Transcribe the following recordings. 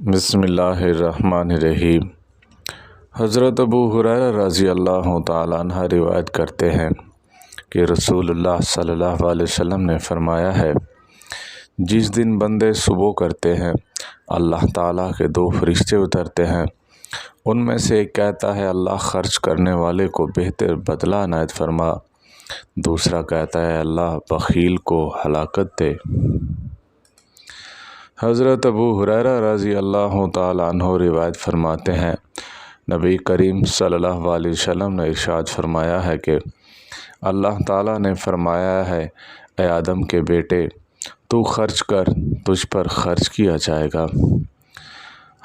بسم اللہ الرحمن الرحیم۔ حضرت ابو ہریرہ رضی اللہ تعالیٰ عنہ روایت کرتے ہیں کہ رسول اللہ صلی اللہ علیہ وسلم نے فرمایا ہے، جس دن بندے صبح کرتے ہیں اللہ تعالیٰ کے دو فرشتے اترتے ہیں، ان میں سے ایک کہتا ہے اللہ خرچ کرنے والے کو بہتر بدلہ عنایت فرما، دوسرا کہتا ہے اللہ بخیل کو ہلاکت دے۔ حضرت ابو ہریرہ رضی اللہ تعالیٰ عنہ روایت فرماتے ہیں، نبی کریم صلی اللہ علیہ وسلم نے ارشاد فرمایا ہے کہ اللہ تعالیٰ نے فرمایا ہے، اے آدم کے بیٹے، تو خرچ کر، تجھ پر خرچ کیا جائے گا۔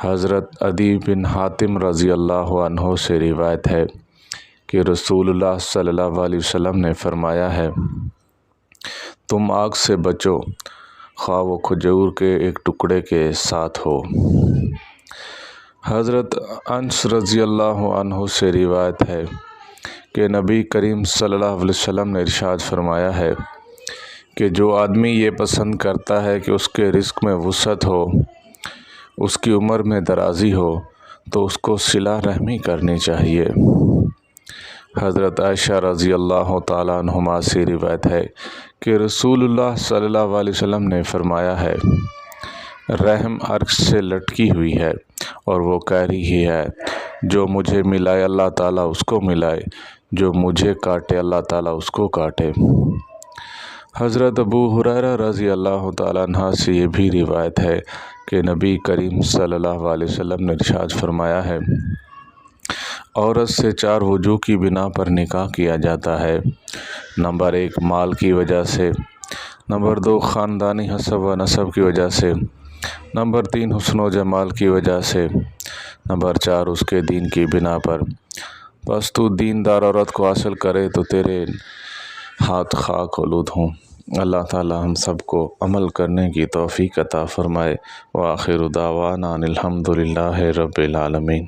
حضرت عدی بن حاتم رضی اللہ عنہ سے روایت ہے کہ رسول اللہ صلی اللہ علیہ وسلم نے فرمایا ہے، تم آگ سے بچو، خواہ وہ کھجور کے ایک ٹکڑے کے ساتھ ہو۔ حضرت انس رضی اللہ عنہ سے روایت ہے کہ نبی کریم صلی اللہ علیہ وسلم نے ارشاد فرمایا ہے کہ جو آدمی یہ پسند کرتا ہے کہ اس کے رزق میں وسعت ہو، اس کی عمر میں درازی ہو، تو اس کو صلہ رحمی کرنی چاہیے۔ حضرت عائشہ رضی اللہ تعالیٰ عنہما سے روایت ہے کہ رسول اللہ صلی اللہ علیہ وسلم نے فرمایا ہے، رحم عرش سے لٹکی ہوئی ہے اور وہ کہہ رہی ہے، جو مجھے ملائے اللہ تعالیٰ اس کو ملائے، جو مجھے کاٹے اللہ تعالیٰ اس کو کاٹے۔ حضرت ابو ہریرہ رضی اللہ تعالیٰ عنہ سے یہ بھی روایت ہے کہ نبی کریم صلی اللہ علیہ وسلم نے ارشاد فرمایا ہے، عورت سے 4 وجوہ کی بنا پر نکاح کیا جاتا ہے۔ نمبر 1 مال کی وجہ سے، نمبر 2 خاندانی حسب و نسب کی وجہ سے، نمبر 3 حسن و جمال کی وجہ سے، نمبر 4 اس کے دین کی بنا پر۔ بس تو دیندار عورت کو حاصل کرے تو تیرے ہاتھ خاک آلود ہوں۔ اللہ تعالی ہم سب کو عمل کرنے کی توفیق عطا فرمائے۔ وآخر دعوانا ان الحمد للہ رب العالمین۔